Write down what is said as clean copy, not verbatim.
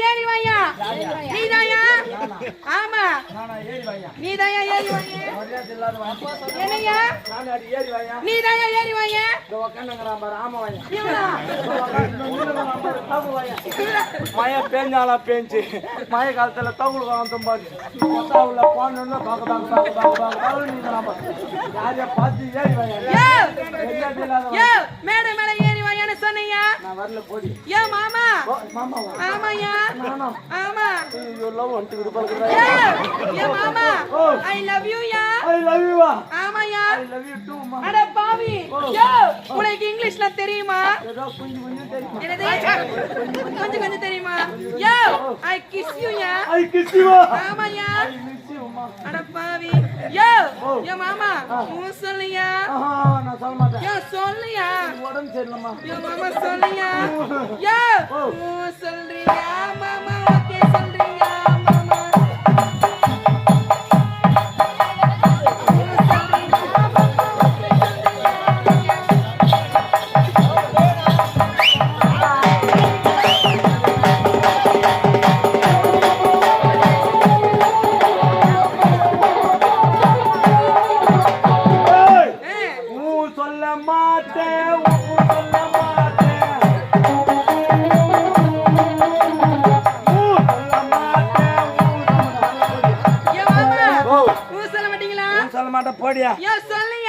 ஏறி வாயா நீதாயா? ஆமா நீதாயா ஏறி வாயா? என்னையா நீதாயா ஏறி வாயா? மழை பேஞ்சாலா பேஞ்சு மழை காலத்துல தகுல் காலம் பாரு போன பார்த்து ஏறி மேடை மேல ஏறி வாயான்னு சொன்னையா? நான் வரல போடி. ஏன் மாமா? மாமாவா? ஆமாயா ஆமா. ஏன் மாமா? I love you yeah. I love you வா. ஆமாயா. I love you too மா. அட பாவி. உனக்கு இங்கிலீஷ்ல தெரியுமா? ஏதோ கொஞ்சம் தெரியும். என்னது? கொஞ்சம் தெரியுமா? I kiss you yeah. I kiss you. ஆமாயா. I miss you மா. அட பாவி. மாமா நீ சொல்லியா? நான் சொல்ல மாட்டேன். சொல்லியா? உடம்பு சரியில்லம்மா. மாமா சொல்லியா? சொல்றியா மாமா? ஓகே சொல்றியா மாமா? போடியா? சொல்லி